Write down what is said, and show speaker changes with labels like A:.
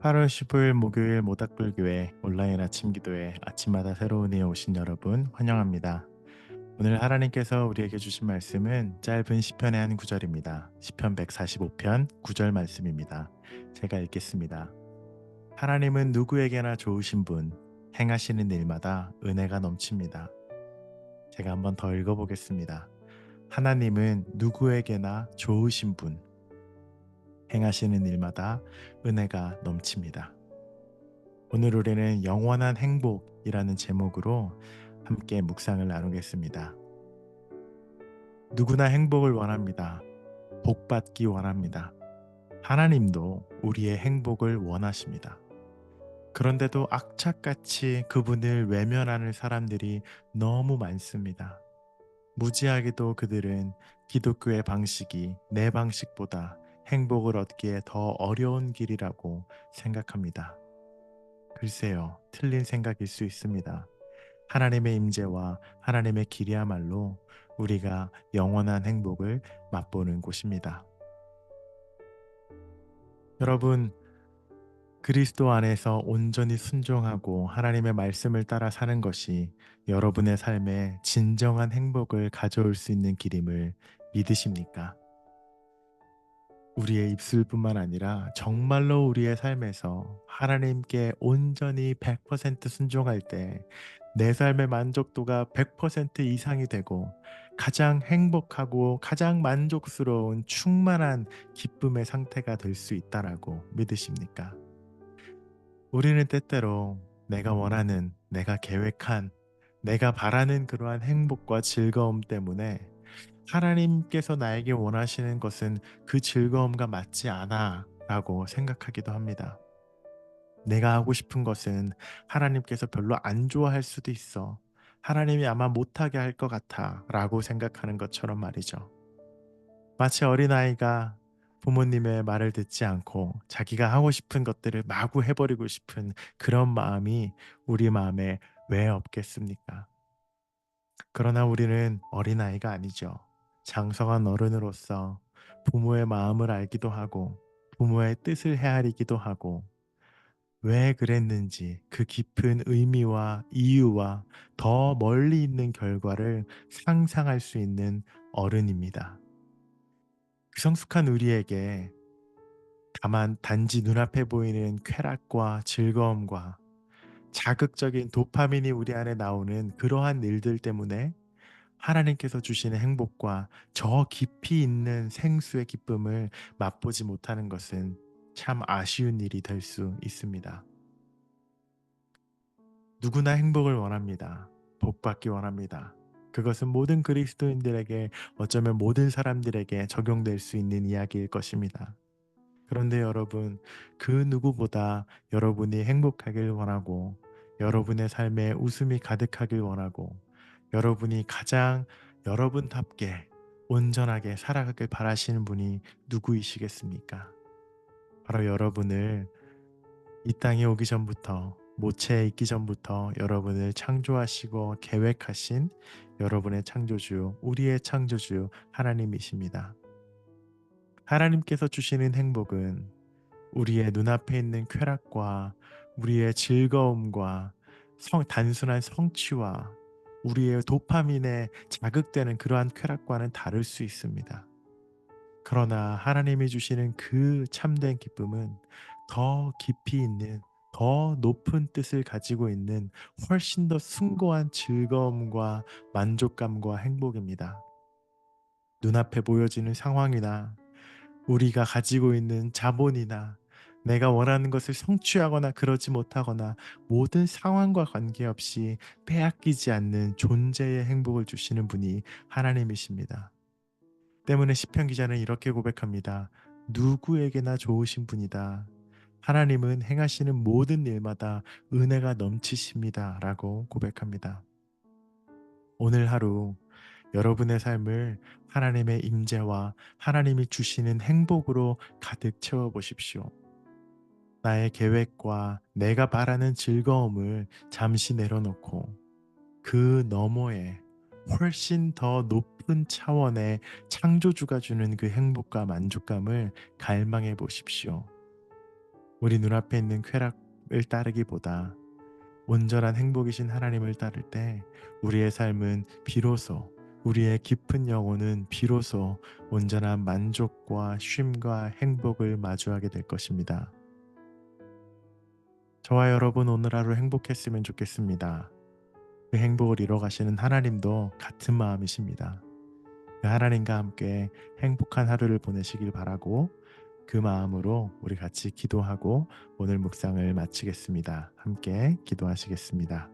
A: 8월 15일 목요일 모닥불교회 온라인 아침 기도회 아침마다 새로운 이에 오신 여러분 환영합니다. 오늘 하나님께서 우리에게 주신 말씀은 짧은 시편의 한 구절입니다. 시편 145편 9절 말씀입니다. 제가 읽겠습니다. 하나님은 누구에게나 좋으신 분, 행하시는 일마다 은혜가 넘칩니다. 제가 한번 더 읽어보겠습니다. 하나님은 누구에게나 좋으신 분, 행하시는 일마다 은혜가 넘칩니다. 오늘 우리는 영원한 행복이라는 제목으로 함께 묵상을 나누겠습니다. 누구나 행복을 원합니다. 복받기 원합니다. 하나님도 우리의 행복을 원하십니다. 그런데도 악착같이 그분을 외면하는 사람들이 너무 많습니다. 무지하게도 그들은 기독교의 방식이 내 방식보다 행복을 얻기에 더 어려운 길이라고 생각합니다. 글쎄요, 틀린 생각일 수 있습니다. 하나님의 임재와 하나님의 길이야말로 우리가 영원한 행복을 맛보는 곳입니다. 여러분, 그리스도 안에서 온전히 순종하고 하나님의 말씀을 따라 사는 것이 여러분의 삶에 진정한 행복을 가져올 수 있는 길임을 믿으십니까? 우리의 입술뿐만 아니라 정말로 우리의 삶에서 하나님께 온전히 100% 순종할 때 내 삶의 만족도가 100% 이상이 되고 가장 행복하고 가장 만족스러운 충만한 기쁨의 상태가 될 수 있다라고 믿으십니까? 우리는 때때로 내가 원하는, 내가 계획한, 내가 바라는 그러한 행복과 즐거움 때문에 하나님께서 나에게 원하시는 것은 그 즐거움과 맞지 않아 라고 생각하기도 합니다. 내가 하고 싶은 것은 하나님께서 별로 안 좋아할 수도 있어. 하나님이 아마 못하게 할 것 같아 라고 생각하는 것처럼 말이죠. 마치 어린아이가 부모님의 말을 듣지 않고 자기가 하고 싶은 것들을 마구 해버리고 싶은 그런 마음이 우리 마음에 왜 없겠습니까? 그러나 우리는 어린아이가 아니죠. 장성한 어른으로서 부모의 마음을 알기도 하고 부모의 뜻을 헤아리기도 하고 왜 그랬는지 그 깊은 의미와 이유와 더 멀리 있는 결과를 상상할 수 있는 어른입니다. 그 성숙한 우리에게 다만 단지 눈앞에 보이는 쾌락과 즐거움과 자극적인 도파민이 우리 안에 나오는 그러한 일들 때문에 하나님께서 주시는 행복과 저 깊이 있는 생수의 기쁨을 맛보지 못하는 것은 참 아쉬운 일이 될 수 있습니다. 누구나 행복을 원합니다. 복받기 원합니다. 그것은 모든 그리스도인들에게 어쩌면 모든 사람들에게 적용될 수 있는 이야기일 것입니다. 그런데 여러분, 그 누구보다 여러분이 행복하길 원하고 여러분의 삶에 웃음이 가득하길 원하고 여러분이 가장 여러분답게 온전하게 살아가길 바라시는 분이 누구이시겠습니까? 바로 여러분을 이 땅에 오기 전부터 모체에 있기 전부터 여러분을 창조하시고 계획하신 여러분의 창조주, 우리의 창조주 하나님이십니다. 하나님께서 주시는 행복은 우리의 눈앞에 있는 쾌락과 우리의 즐거움과 단순한 성취와 우리의 도파민에 자극되는 그러한 쾌락과는 다를 수 있습니다. 그러나 하나님이 주시는 그 참된 기쁨은 더 깊이 있는 더 높은 뜻을 가지고 있는 훨씬 더 숭고한 즐거움과 만족감과 행복입니다. 눈앞에 보여지는 상황이나 우리가 가지고 있는 자본이나 내가 원하는 것을 성취하거나 그러지 못하거나 모든 상황과 관계없이 빼앗기지 않는 존재의 행복을 주시는 분이 하나님이십니다. 때문에 시편 기자는 이렇게 고백합니다. 누구에게나 좋으신 분이다. 하나님은 행하시는 모든 일마다 은혜가 넘치십니다. 라고 고백합니다. 오늘 하루 여러분의 삶을 하나님의 임재와 하나님이 주시는 행복으로 가득 채워 보십시오. 나의 계획과 내가 바라는 즐거움을 잠시 내려놓고 그 너머에 훨씬 더 높은 차원의 창조주가 주는 그 행복과 만족감을 갈망해 보십시오. 우리 눈앞에 있는 쾌락을 따르기보다 온전한 행복이신 하나님을 따를 때 우리의 삶은 비로소, 우리의 깊은 영혼은 비로소 온전한 만족과 쉼과 행복을 마주하게 될 것입니다. 저와 여러분 오늘 하루 행복했으면 좋겠습니다. 그 행복을 이뤄가시는 하나님도 같은 마음이십니다. 그 하나님과 함께 행복한 하루를 보내시길 바라고, 그 마음으로 우리 같이 기도하고 오늘 묵상을 마치겠습니다. 함께 기도하시겠습니다.